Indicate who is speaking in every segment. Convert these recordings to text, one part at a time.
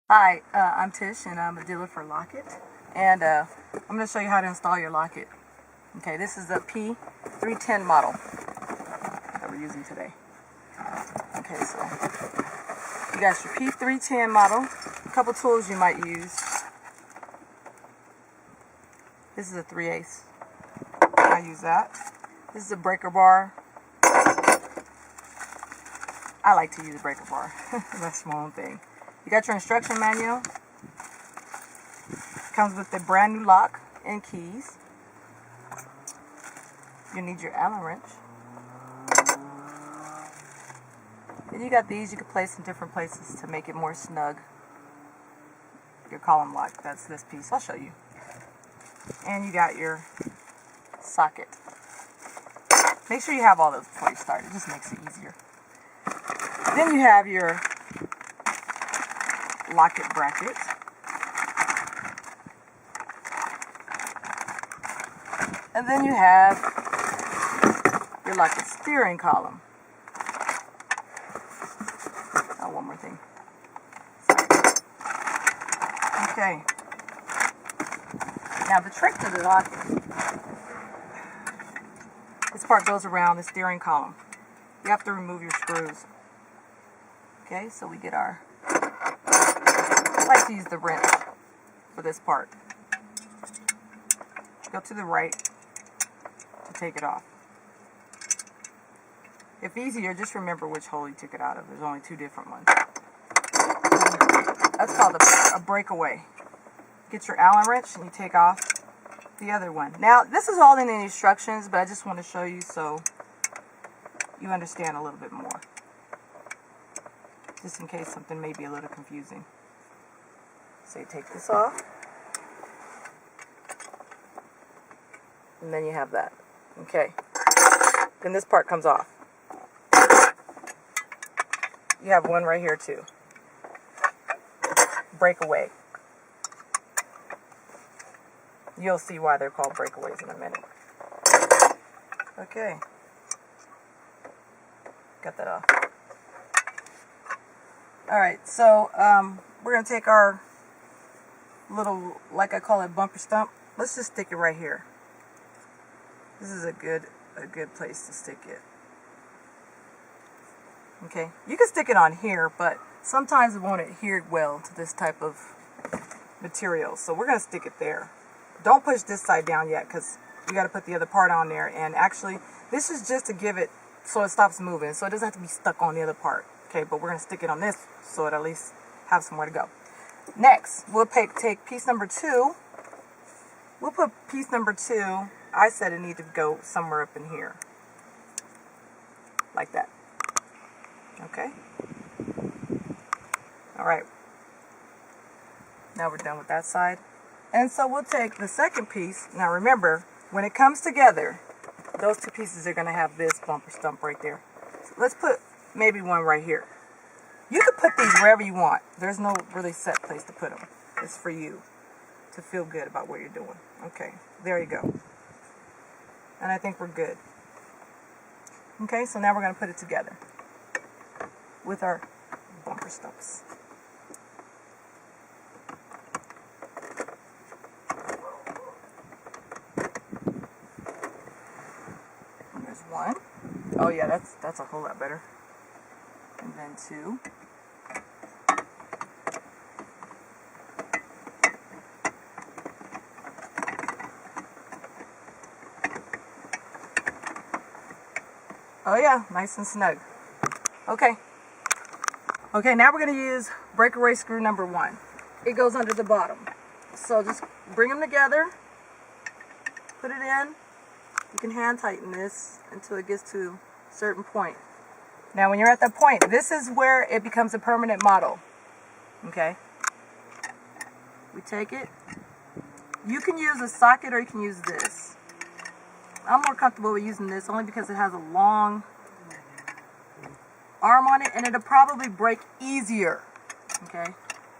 Speaker 1: Hi, I'm Tish and I'm a dealer for Lok-itt, and I'm going to show you how to install your Lok-itt. Okay, this is the P310 model that we're using today. Okay, so you got your P310 model. A couple tools you might use. This is a 3/8. I use that. This is a breaker bar. I like to use a breaker bar. That's my own thing. You got your instruction manual. Comes with a brand new lock and keys. You need your Allen wrench. And you got these you can place in different places to make it more snug. Your column lock, that's this piece. I'll show you. And you got your socket. Make sure you have all those before you start. It just makes it easier. Then you have your Lok-itt bracket. And then you have your Lok-itt steering column. Oh, one more thing. Okay. Now the trick to the Lok-itt, this part goes around the steering column. You have to remove your screws. Okay, so we get our, I like to use the wrench for this part. Go to the right to take it off. If easier, just remember which hole you took it out of. There's only two different ones. That's called a breakaway. Get your Allen wrench and you take off the other one. Now, this is all in the instructions, but I just want to show you so you understand a little bit more. Just in case something may be a little confusing. So you take this off. And then you have that. Okay. Then this part comes off. You have one right here too. Breakaway. You'll see why they're called breakaways in a minute. Okay. Got that off. Alright, so we're going to take our little, like I call it, bumper stump. Let's just stick it right here. This is a good place to stick it. Okay, you can stick it on here, but sometimes it won't adhere well to this type of material. So we're going to stick it there. Don't push this side down yet because you got to put the other part on there. And actually, this is just to give it so it stops moving, so it doesn't have to be stuck on the other part. Okay, but we're going to stick it on this so it at least have somewhere to go. Next, we'll take piece number 2. We'll put piece number 2. I said it needed to go somewhere up in here. Like that. Okay? Alright. Now we're done with that side. And so we'll take the second piece. Now remember, when it comes together, those two pieces are going to have this bumper stump right there. So let's put maybe one right here. You can put these wherever you want. There's no really set place to put them. It's for you to feel good about what you're doing. Okay, there you go. And I think we're good. Okay, so now we're going to put it together with our bumper stumps. And there's one. Oh yeah, that's a whole lot better. And then 2. Oh yeah, nice and snug. Okay. Okay, now we're going to use breakaway screw number 1. It goes under the bottom. So just bring them together, put it in. You can hand tighten this until it gets to a certain point. Now when you're at that point, this is where it becomes a permanent model. Okay? We take it. You can use a socket or you can use this. I'm more comfortable with using this only because it has a long arm on it and it'll probably break easier, okay,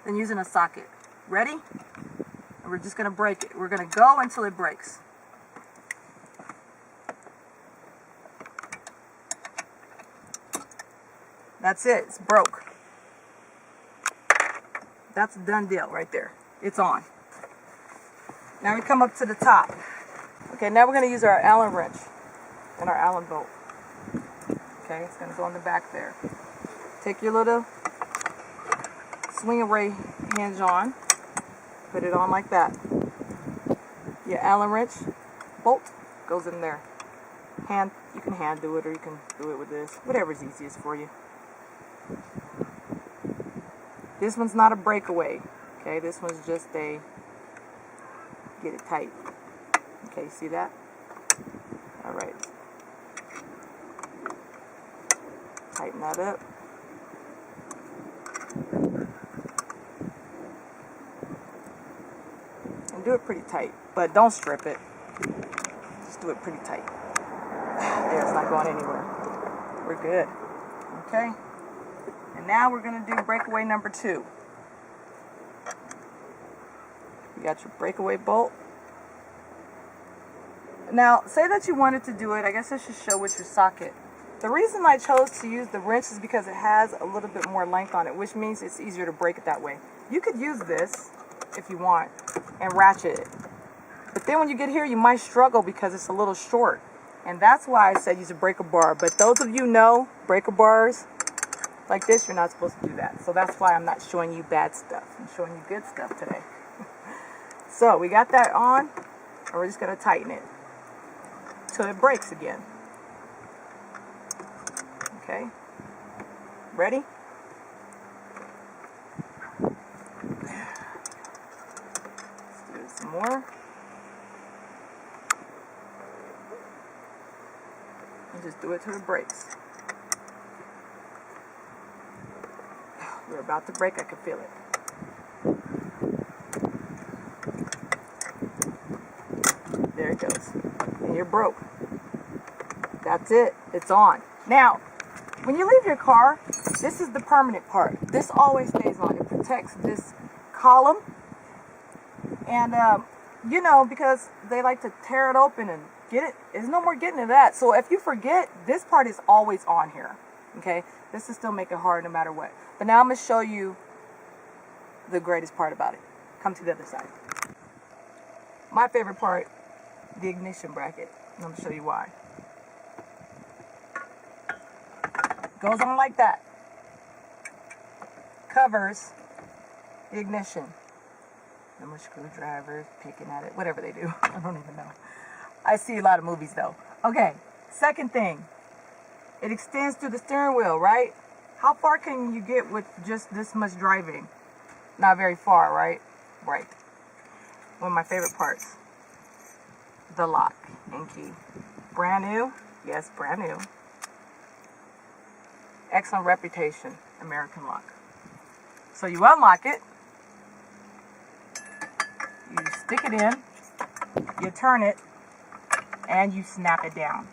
Speaker 1: than using a socket. Ready? And we're just going to break it. We're going to go until it breaks. That's it. It's broke. That's a done deal right there. It's on. Now we come up to the top. Okay, now we're going to use our Allen wrench and our Allen bolt. Okay, it's going to go in the back there. Take your little swing away hinge on. Put it on like that. Your Allen wrench bolt goes in there. You can hand do it, or you can do it with this. Whatever's easiest for you. This one's not a breakaway. Okay, this one's just a get it tight. Okay, see that? Alright. Tighten that up. And do it pretty tight, but don't strip it. Just do it pretty tight. There, it's not going anywhere. We're good. Okay? And now we're going to do breakaway number 2. You got your breakaway bolt. Now, say that you wanted to do it. I guess I should show with your socket. The reason I chose to use the wrench is because it has a little bit more length on it, which means it's easier to break it that way. You could use this, if you want, and ratchet it. But then when you get here, you might struggle because it's a little short. And that's why I said use a breaker bar. But those of you know, breaker bars like this, you're not supposed to do that. So that's why I'm not showing you bad stuff. I'm showing you good stuff today. So we got that on, and we're just going to tighten it till it breaks again. Okay, ready? Let's do some more. And just do it till it breaks. We're about to break, I can feel it. There it goes. And you're broke. That's it. It's on. Now, when you leave your car, this is the permanent part. This always stays on. It protects this column. And, you know, because they like to tear it open and get it. There's no more getting to that. So if you forget, this part is always on here. Okay? This will still make it hard no matter what. But now I'm going to show you the greatest part about it. Come to the other side. My favorite part, the ignition bracket. And I'm going to show you why. Goes on like that. Covers the ignition. Number screwdrivers, picking at it, whatever they do. I don't even know. I see a lot of movies though. Okay, second thing. It extends through the steering wheel, right? How far can you get with just this much driving? Not very far, right? Right. One of my favorite parts. The lock and key. Brand new? Yes, brand new. Excellent reputation, American lock. So you unlock it, you stick it in, you turn it, and you snap it down.